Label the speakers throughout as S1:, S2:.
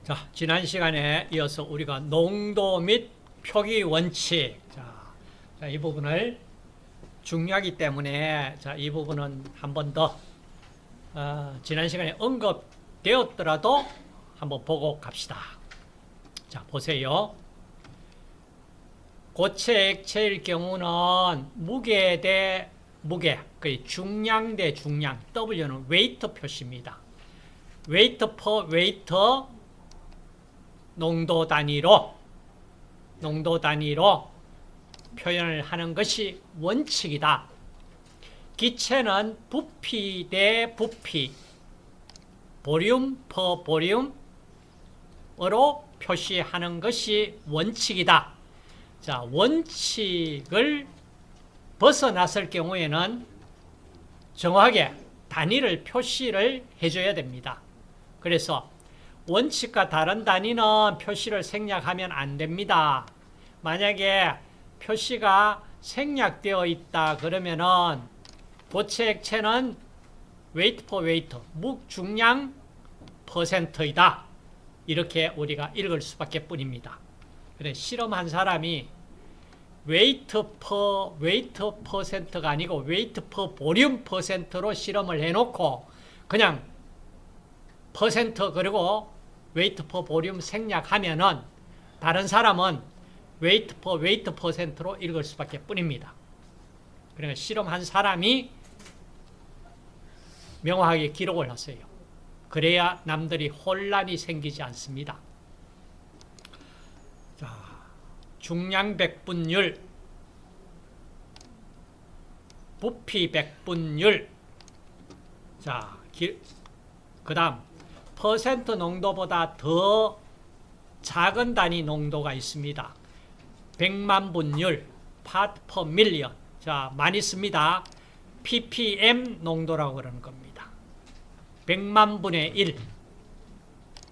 S1: 자, 지난 시간에 이어서 우리가 농도 및 표기 원칙. 자, 이 부분을 중요하기 때문에 이 부분은 한 번 더 지난 시간에 언급되었더라도 한번 보고 갑시다. 자, 보세요. 고체 액체일 경우는 무게 대 무게, 그 중량 대 중량, W는 웨이트 표시입니다. 웨이트 퍼 웨이트 농도 단위로 표현을 하는 것이 원칙이다. 기체는 부피 대 부피, 볼륨 퍼 볼륨으로 표시하는 것이 원칙이다. 자, 원칙을 벗어났을 경우에는 정확하게 단위를 표시를 해줘야 됩니다. 그래서 원칙과 다른 단위는 표시를 생략하면 안 됩니다. 만약에 표시가 생략되어 있다 그러면은 고체 액체는 weight per weight, 중량 퍼센트이다. 이렇게 우리가 읽을 수밖에 뿐입니다. 그래, 실험한 사람이 weight per 퍼센트가 아니고 weight per volume 퍼센트로 실험을 해놓고 그냥 퍼센트 그리고 weight per volume 생략하면은 다른 사람은 weight 퍼센트로 읽을 수밖에 뿐입니다. 그러니까 실험한 사람이 명확하게 기록을 하세요. 그래야 남들이 혼란이 생기지 않습니다. 자, 중량 백분율, 부피 백분율. 자, 그 다음 퍼센트 농도보다 더 작은 단위 농도가 있습니다. 100만 분율, part per million. 자, 많이 씁니다. ppm 농도라고 그러는 겁니다. 100만 분의 1.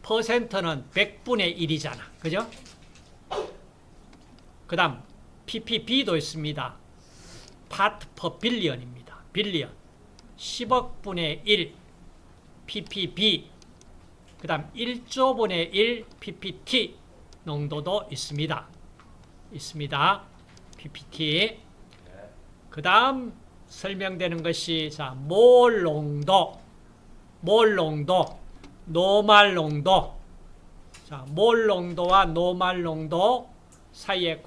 S1: 퍼센트는 100분의 1이잖아. 그죠? 그 다음, ppb도 있습니다. part per billion입니다. 빌리언. 10억 분의 1, ppb. 그 다음 1조 분의 1 ppt 농도도 있습니다. ppt. 그 다음 설명되는 것이 몰 농도, 노말 농도. 자, 몰 농도와 노말 농도 사이의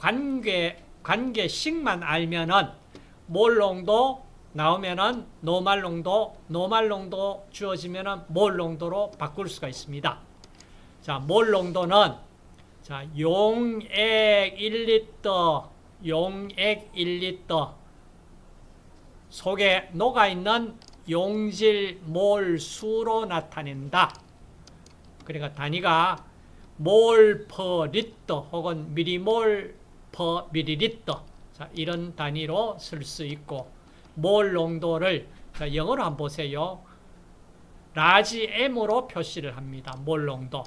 S1: 관계식만 알면은 몰 농도 나오면은 노말 농도 주어지면은 몰 농도로 바꿀 수가 있습니다. 자, 몰 농도는 용액 1리터 속에 녹아 있는 용질 몰 수로 나타낸다. 그러니까 단위가 몰 퍼 리터 혹은 미리몰 퍼 미리리터. 자, 이런 단위로 쓸 수 있고 몰 농도를 영어로 한번 보세요. 라지 M으로 표시를 합니다. 몰 농도.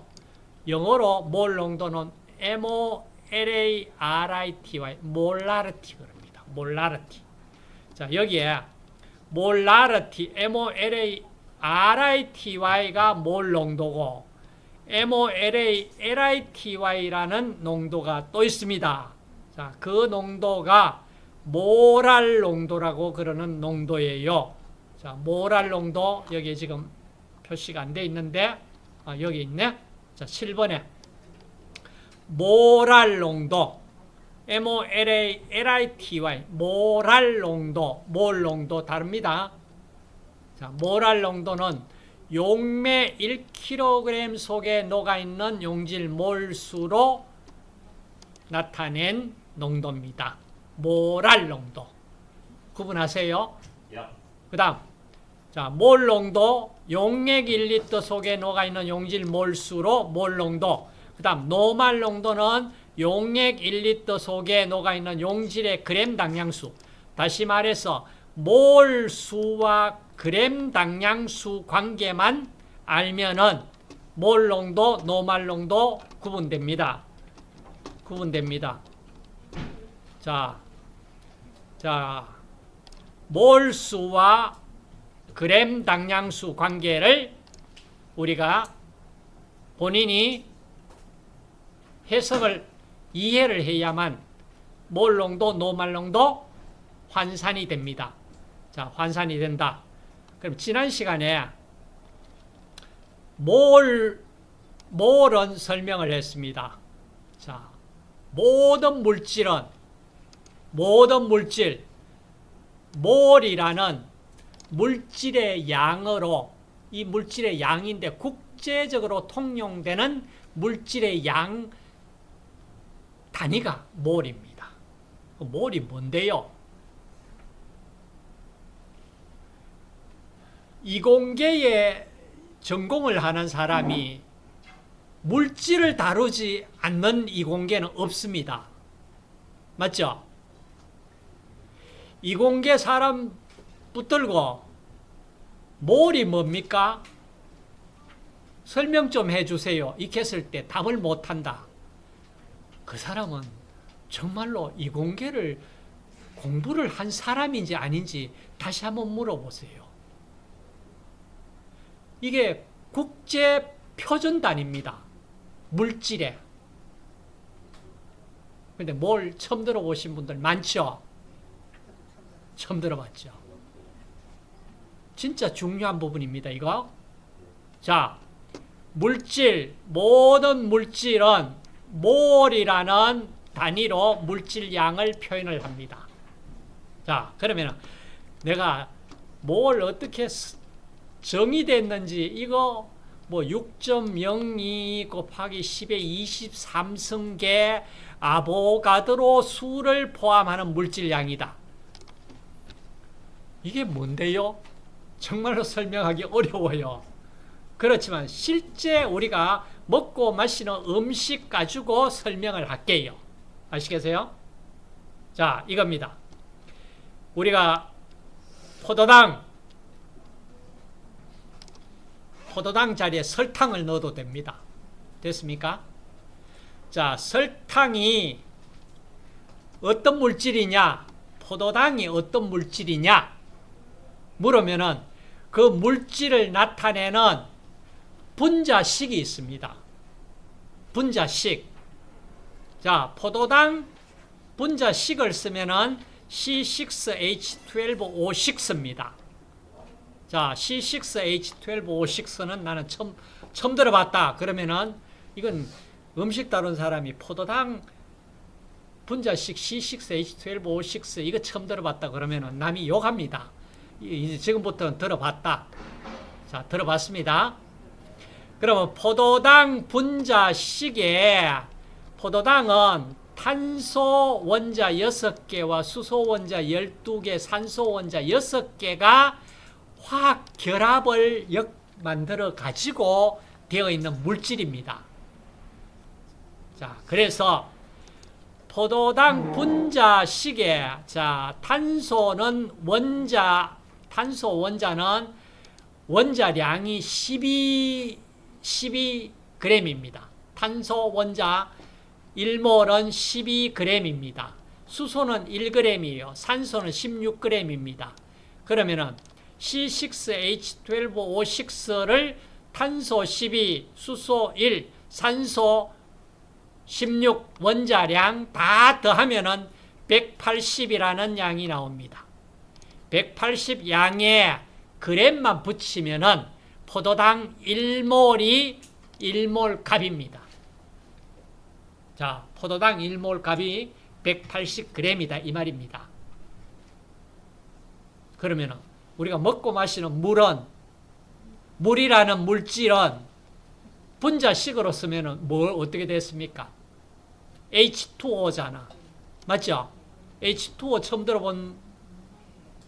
S1: 영어로 몰 농도는 MOLARITY, 몰라리티 그럽니다. 몰라리티. 자, 여기에 몰라리티, MOLARITY가 몰 농도고 MOLARITY라는 농도가 또 있습니다. 자, 그 농도가 모랄 농도라고 그러는 농도예요. 자, 모랄 농도 여기 지금 표시가 안 돼 있는데 여기 있네. 자, 7번에 모랄 농도, MOLARITY, 모랄 농도, 몰 농도 다릅니다. 자, 모랄 농도는 용매 1kg 속에 녹아 있는 용질 몰수로 나타낸 농도입니다. 모랄 농도. 구분하세요? 그 다음, 자, 몰 농도, 용액 1리터 속에 녹아있는 용질 몰수로 몰 농도. 그 다음, 노말 농도는 용액 1리터 속에 녹아있는 용질의 그램 당량수. 다시 말해서, 몰수와 그램 당량수 관계만 알면은 몰 농도, 노말 농도 구분됩니다. 자, 몰수와 그램 당량수 관계를 우리가 본인이 해석을 이해를 해야만 몰농도 노말농도 환산이 됩니다. 자, 환산이 된다. 그럼 지난 시간에 몰은 설명을 했습니다. 자, 모든 물질, 몰이라는 물질의 양으로, 이 물질의 양인데 국제적으로 통용되는 물질의 양 단위가 몰입니다. 몰이 뭔데요? 이공계에 전공을 하는 사람이 물질을 다루지 않는 이공계는 없습니다. 맞죠? 이공계 사람 붙들고 몰이 뭡니까? 설명 좀 해주세요. 이렇게 했을 때 답을 못한다. 그 사람은 정말로 이공계를 공부를 한 사람인지 아닌지 다시 한번 물어보세요. 이게 국제 표준단입니다. 물질에. 근데 뭘 처음 들어보신 분들 많죠? 처음 들어봤죠? 진짜 중요한 부분입니다, 이거. 자, 모든 물질은 몰이라는 단위로 물질 양을 표현을 합니다. 자, 그러면 내가 뭘 어떻게 정의됐는지 이거 뭐 6.02 곱하기 10의 23승계 아보가드로 수를 포함하는 물질량이다. 이게 뭔데요? 정말로 설명하기 어려워요. 그렇지만 실제 우리가 먹고 마시는 음식 가지고 설명을 할게요. 아시겠어요? 자, 이겁니다. 우리가 포도당 자리에 설탕을 넣어도 됩니다. 됐습니까? 자, 설탕이 어떤 물질이냐? 포도당이 어떤 물질이냐? 물으면은 그 물질을 나타내는 분자식이 있습니다. 분자식. 자, 포도당 분자식을 쓰면은 C6H12O6입니다. 자, C6H12O6는 나는 처음 들어봤다. 그러면은 이건 음식 다룬 사람이 포도당 분자식 C6H12O6 이거 처음 들어봤다. 그러면은 남이 욕합니다. 이제 지금부터는 들어봤다. 자, 들어봤습니다. 그러면 포도당 분자식에 포도당은 탄소 원자 6개와 수소 원자 12개, 산소 원자 6개가 화학 결합을 만들어 가지고 되어 있는 물질입니다. 자, 그래서 포도당 분자식에 자, 탄소 원자는 원자량이 12g입니다. 탄소 원자 1몰은 12g입니다. 수소는 1g이에요. 산소는 16g입니다. 그러면은 C6H12O6를 탄소 12, 수소 1, 산소 16 원자량 다 더하면은 180이라는 양이 나옵니다. 180 양에 그램만 붙이면은 포도당 1몰이 1몰 값입니다. 자, 포도당 1몰 값이 180g이다 이 말입니다. 그러면은 우리가 먹고 마시는 물이라는 물질은 분자식으로 쓰면은 어떻게 됐습니까? H2O잖아. 맞죠? H2O 처음 들어본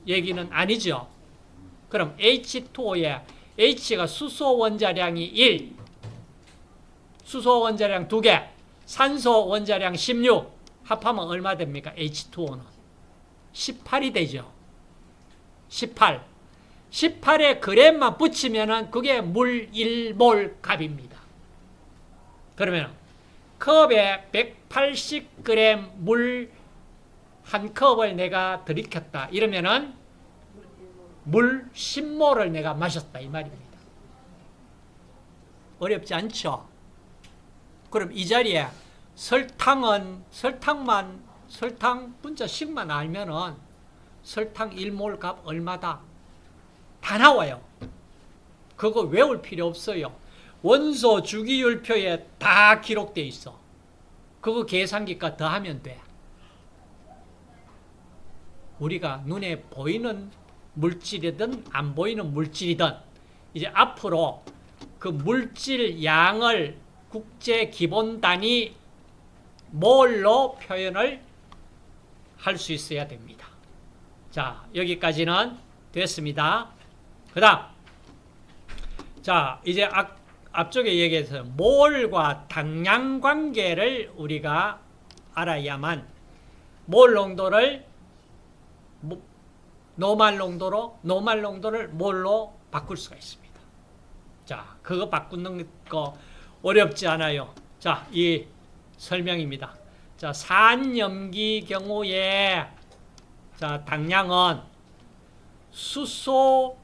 S1: 얘기는 아니죠? 그럼 H2O에 H가 수소 원자량이 1, 수소 원자량 2개, 산소 원자량 16, 합하면 얼마 됩니까? H2O는 18이 되죠. 18에 그램만 붙이면은 그게 물 1몰 값입니다. 그러면 컵에 180g 물 한 컵을 내가 들이켰다. 이러면은 물 10몰을 내가 마셨다 이 말입니다. 어렵지 않죠? 그럼 이 자리에 설탕 분자식만 알면은 설탕 1몰 값 얼마다 다 나와요. 그거 외울 필요 없어요. 원소 주기율표에 다 기록돼 있어. 그거 계산기가 더하면 돼. 우리가 눈에 보이는 물질이든 안 보이는 물질이든 이제 앞으로 그 물질 양을 국제 기본 단위 몰로 표현을 할 수 있어야 됩니다. 자, 여기까지는 됐습니다. 그 다음, 자, 이제 앞쪽에 얘기해서 몰과 당량 관계를 우리가 알아야만 몰 농도를 노말 농도를 몰로 바꿀 수가 있습니다. 자, 그거 바꾸는 거 어렵지 않아요. 자, 이 설명입니다. 자, 산염기 경우에 자, 당량은 수소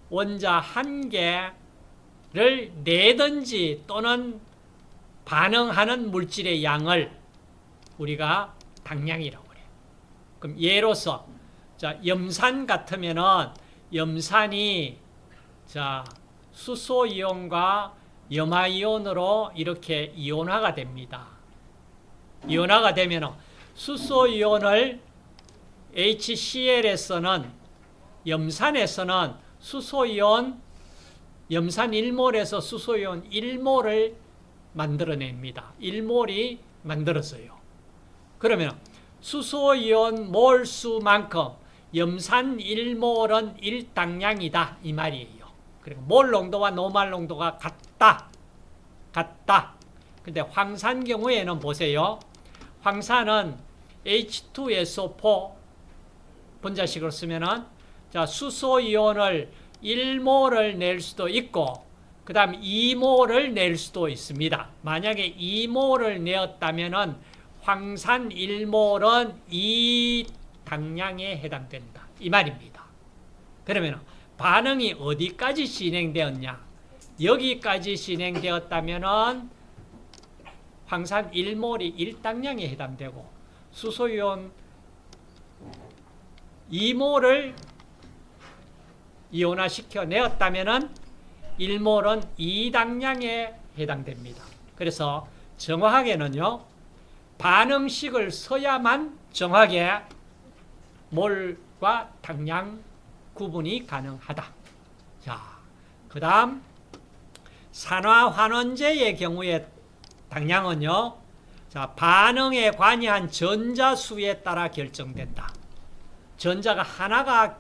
S1: 원자 1개를 내든지 또는 반응하는 물질의 양을 우리가 당량이라고 그래요. 그럼 예로서 자, 염산 같으면은 염산이 자, 수소 이온과 염화 이온으로 이렇게 이온화가 됩니다. 이온화가 되면은 수소 이온을 HCl에서는 염산에서는 수소 이온 염산 1몰에서 수소 이온 1몰을 만들어냅니다. 1몰이 만들어져요. 그러면 수소 이온 몰수만큼 염산 1몰은 1당량이다 이 말이에요. 그리고 몰 농도와 노말 농도가 같다. 근데 황산 경우에는 보세요. 황산은 H2SO4 분자식으로 쓰면은 자, 수소 이온을 1몰을 낼 수도 있고 그 다음 2몰을 낼 수도 있습니다. 만약에 2몰을 내었다면은 황산 1몰은 2당량에 해당된다. 이 말입니다. 그러면 반응이 어디까지 진행되었냐? 여기까지 진행되었다면은 황산 1몰이 1당량에 해당되고 수소이온 2몰을 이온화시켜 내었다면은 1몰은 2당량에 해당됩니다. 그래서 정확하게는요. 반응식을 써야만 정확하게 몰과 당량 구분이 가능하다. 자, 그 다음 산화환원제의 경우에 당량은요. 자, 반응에 관여한 전자수에 따라 결정된다. 전자가 하나가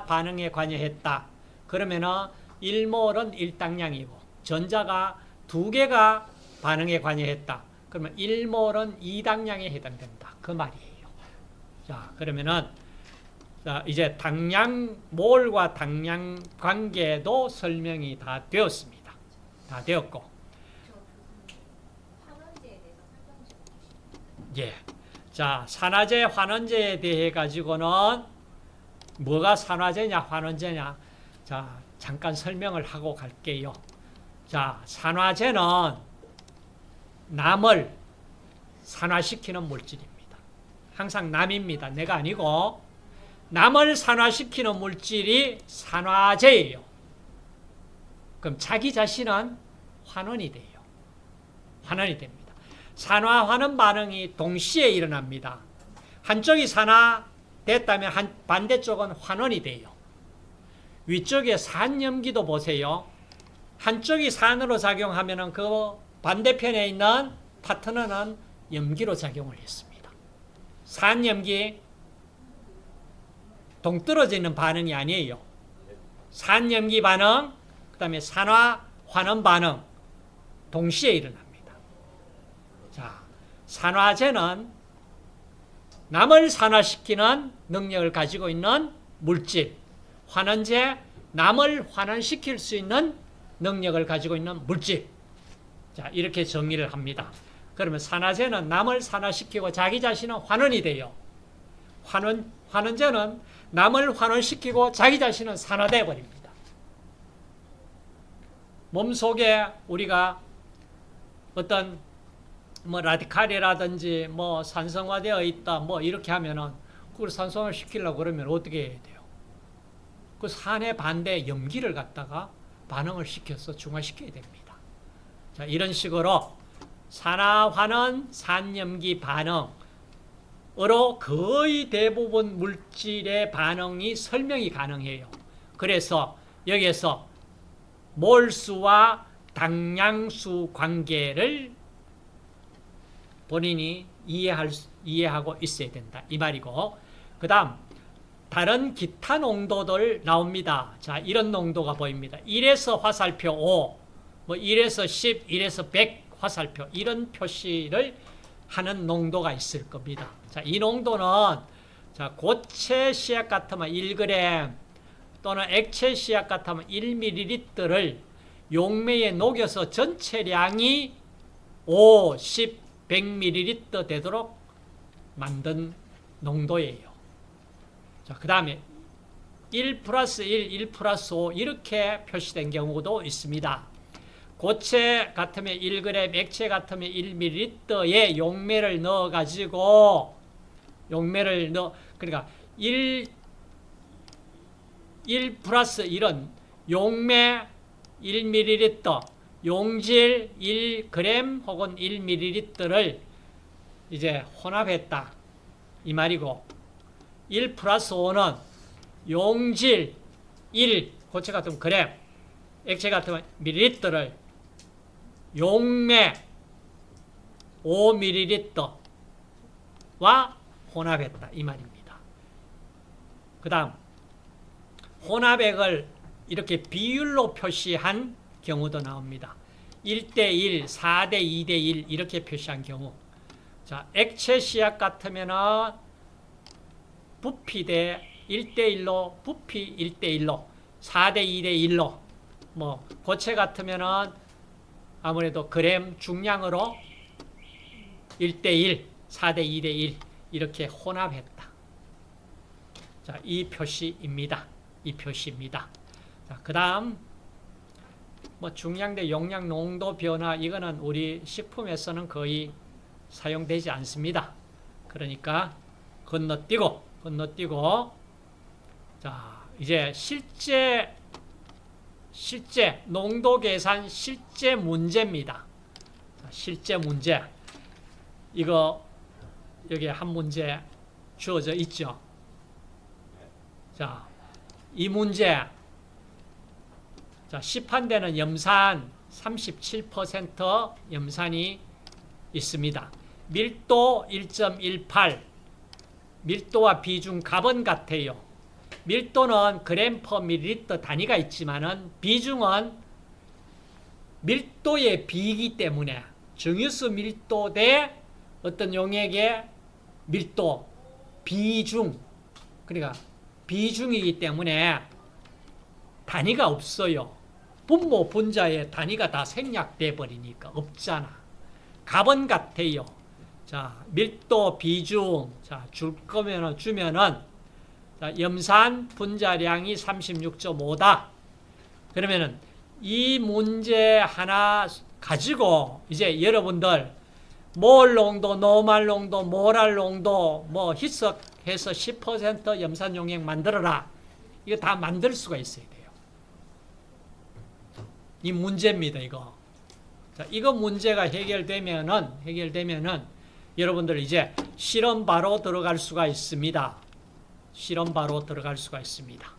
S1: 반응에 관여했다. 그러면은 1몰은 1당량이고 전자가 2개가 반응에 관여했다. 그러면 1몰은 2당량에 해당된다. 그 말이에요. 자, 그러면은 자, 이제 당량 몰과 당량 관계도 설명이 다 되었습니다. 다 되었고.
S2: 환원제에 대해서 설명 좀 해주시죠.
S1: 예. 자, 산화제, 환원제에 대해 가지고는 뭐가 산화제냐, 환원제냐. 자, 잠깐 설명을 하고 갈게요. 자, 산화제는 남을 산화시키는 물질입니다. 항상 남입니다. 내가 아니고 남을 산화시키는 물질이 산화제예요. 그럼 자기 자신은 환원이 돼요. 환원이 됩니다. 산화 환원 반응이 동시에 일어납니다. 한쪽이 산화됐다면 반대쪽은 환원이 돼요. 위쪽에 산염기도 보세요. 한쪽이 산으로 작용하면 그 반대편에 있는 파트너는 염기로 작용을 했습니다. 산염기 동떨어지는 반응이 아니에요. 산염기 반응, 그 다음에 산화 환원 반응 동시에 일어납니다. 자, 산화제는 남을 산화시키는 능력을 가지고 있는 물질, 환원제, 남을 환원시킬 수 있는 능력을 가지고 있는 물질. 자, 이렇게 정의를 합니다. 그러면 산화제는 남을 산화시키고 자기 자신은 환원이 돼요. 환원제는 남을 환원시키고 자기 자신은 산화돼 버립니다. 몸속에 우리가 어떤 뭐 라디칼이라든지 뭐 산성화되어 있다 뭐 이렇게 하면은 그걸 산성화 시키려고 그러면 어떻게 해야 돼요? 그 산에 반대 염기를 갖다가 반응을 시켜서 중화시켜야 됩니다. 자, 이런 식으로 산화화는 산염기 반응으로 거의 대부분 물질의 반응이 설명이 가능해요. 그래서 여기에서 몰수와 당량수 관계를 본인이 이해하고 있어야 된다. 이 말이고, 그 다음 다른 기타 농도들 나옵니다. 자, 이런 농도가 보입니다. 1에서 화살표 5, 뭐 1에서 10, 1에서 100 화살표, 이런 표시를 하는 농도가 있을 겁니다. 자, 이 농도는 자, 고체 시약 같으면 1g 또는 액체 시약 같으면 1ml를 용매에 녹여서 전체량이 5, 10, 100ml 되도록 만든 농도예요. 자, 그 다음에 1 플러스 1, 1 플러스 5 이렇게 표시된 경우도 있습니다. 고체 같으면 1g, 액체 같으면 1ml의 용매를 넣어가지고 그러니까 1 플러스 1은 용매 1ml, 용질 1g 혹은 1ml를 이제 혼합했다. 이 말이고, 1 플러스 5는 용질 1, 고체 같으면 그램, 액체 같으면 밀리리터를 용매 5ml와 혼합했다. 이 말입니다. 그 다음 혼합액을 이렇게 비율로 표시한 경우도 나옵니다. 1대1, 4대2대1 이렇게 표시한 경우. 자, 액체 시약 같으면은 부피 대 1대1로, 부피 1대1로, 4대2대1로, 뭐 고체 같으면은 아무래도 그램 중량으로 1대1, 4대2대1 이렇게 혼합했다. 자, 이 표시입니다. 이 표시입니다. 자, 그 다음 뭐 중량 대 용량 농도 변화, 이거는 우리 식품에서는 거의 사용되지 않습니다. 그러니까 건너뛰고 자, 이제 실제 농도 계산 실제 문제입니다. 자, 실제 문제. 이거 여기 한 문제 주어져 있죠. 자, 이 문제. 자, 시판되는 염산 37% 염산이 있습니다. 밀도 1.18, 밀도와 비중 값은 같아요. 밀도는 그램 퍼 밀리리터 단위가 있지만은 비중은 밀도의 비이기 때문에 정유수 밀도 대 어떤 용액의 밀도, 비중, 그러니까 비중이기 때문에 단위가 없어요. 분모, 분자의 단위가 다 생략돼 버리니까 없잖아. 값은 같아요. 자, 밀도, 비중, 자, 주면은, 자, 염산 분자량이 36.5다. 그러면은, 이 문제 하나 가지고, 이제 여러분들, 몰 농도, 노말 농도, 모랄 농도, 뭐, 희석해서 10% 염산 용액 만들어라. 이거 다 만들 수가 있어야 돼요. 이 문제입니다, 이거. 자, 이거 문제가 해결되면은 여러분들 이제 실험 바로 들어갈 수가 있습니다. 실험 바로 들어갈 수가 있습니다.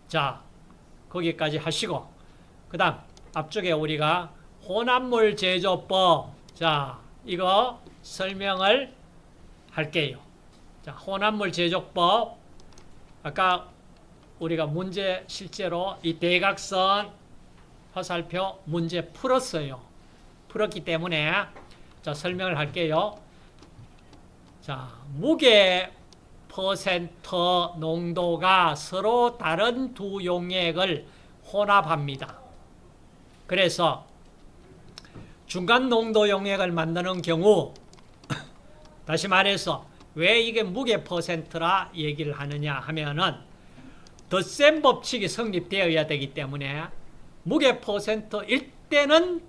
S1: 자, 거기까지 하시고, 그 다음, 앞쪽에 우리가 혼합물 제조법. 자, 이거 설명을 할게요. 자, 혼합물 제조법. 아까 우리가 문제 실제로 이 대각선 화살표 문제 풀었어요. 풀었기 때문에 자, 설명을 할게요. 자, 무게 퍼센트 농도가 서로 다른 두 용액을 혼합합니다. 그래서 중간 농도 용액을 만드는 경우 다시 말해서 왜 이게 무게 퍼센트라 얘기를 하느냐 하면은 덧셈 법칙이 성립되어야 되기 때문에 무게 퍼센트일 때는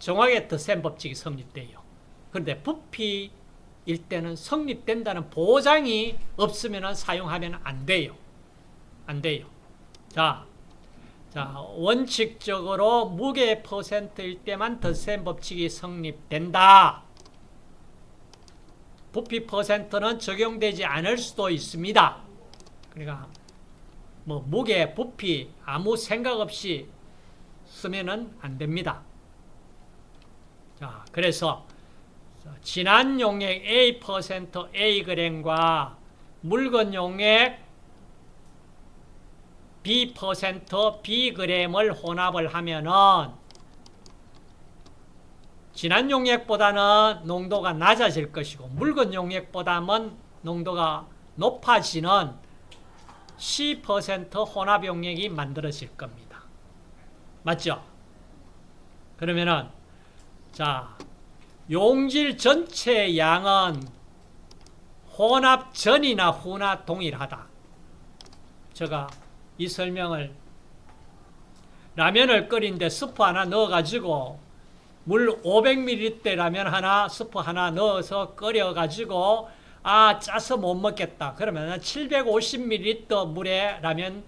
S1: 정확하게 덧셈 법칙이 성립돼요. 그런데 부피일 때는 성립된다는 보장이 없으면 사용하면 안 돼요. 안 돼요. 자, 원칙적으로 무게 퍼센트일 때만 덧셈 법칙이 성립된다. 부피 퍼센트는 적용되지 않을 수도 있습니다. 그러니까 뭐 무게, 부피 아무 생각 없이 쓰면은 안 됩니다. 자, 그래서 진한 용액 A% Ag과 묽은 용액 B% Bg을 혼합을 하면은 진한 용액보다는 농도가 낮아질 것이고 묽은 용액보다는 농도가 높아지는 C% 혼합 용액이 만들어질 겁니다. 맞죠? 그러면은 자, 용질 전체 양은 혼합 전이나 후나 동일하다. 제가 이 설명을 라면을 끓인데 스프 하나 넣어가지고 물 500ml 라면 하나 스프 하나 넣어서 끓여가지고 짜서 못 먹겠다. 그러면 750ml 물에 라면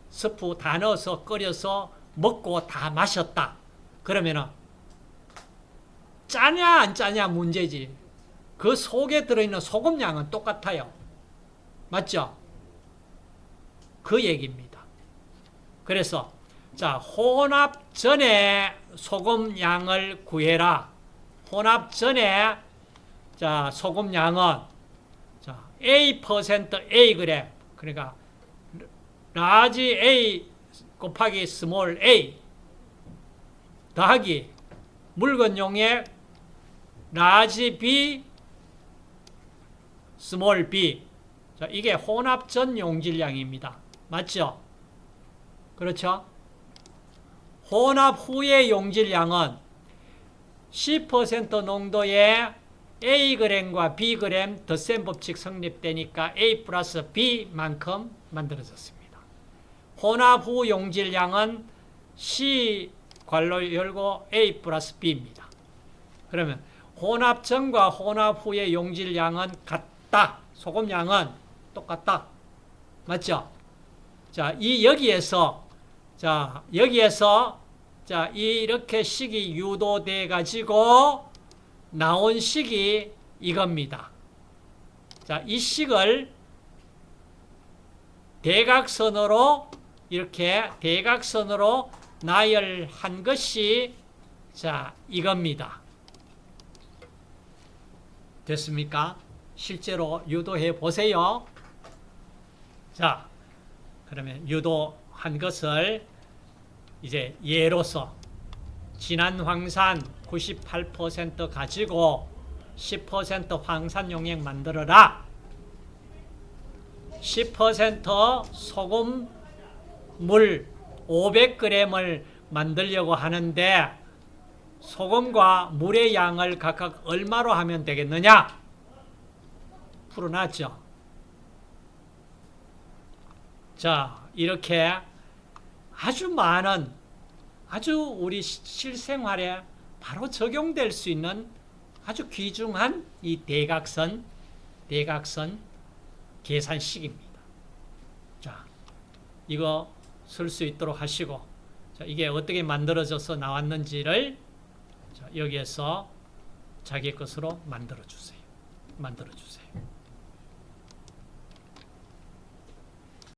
S1: 스프 다 넣어서 끓여서 먹고 다 마셨다. 그러면은 짜냐 안 짜냐 문제지. 그 속에 들어있는 소금 양은 똑같아요. 맞죠? 그 얘기입니다. 그래서 자, 혼합 전에 소금 양을 구해라. 혼합 전에 자, 소금 양은 자, A% A그램. 그러니까 라지 A 곱하기 스몰 A 더하기 묽은 용액 라지 B 스몰 B. 자, 이게 혼합 전 용질량입니다. 맞죠? 그렇죠? 혼합 후의 용질량은 10% 농도의 Ag과 Bg 덧셈 법칙 성립되니까 A 플러스 B만큼 만들어졌습니다. 혼합 후 용질량은 C 괄호 열고 A 플러스 B입니다. 그러면 혼합 전과 혼합 후의 용질량은 같다. 소금량은 똑같다. 맞죠? 자, 여기에서 이렇게 식이 유도돼 가지고 나온 식이 이겁니다. 자, 이 식을 이렇게 대각선으로 나열한 것이 자, 이겁니다. 됐습니까? 실제로 유도해 보세요. 자, 그러면 유도한 것을 이제 예로서 진한 황산 98% 가지고 10% 황산 용액 만들어라. 10% 소금 물 500g을 만들려고 하는데 소금과 물의 양을 각각 얼마로 하면 되겠느냐? 풀어놨죠. 자, 이렇게 아주 많은 아주 우리 실생활에 바로 적용될 수 있는 아주 귀중한 이 대각선 계산식입니다. 자, 이거 쓸 수 있도록 하시고, 자, 이게 어떻게 만들어져서 나왔는지를 자, 여기에서 자기 것으로 만들어 주세요.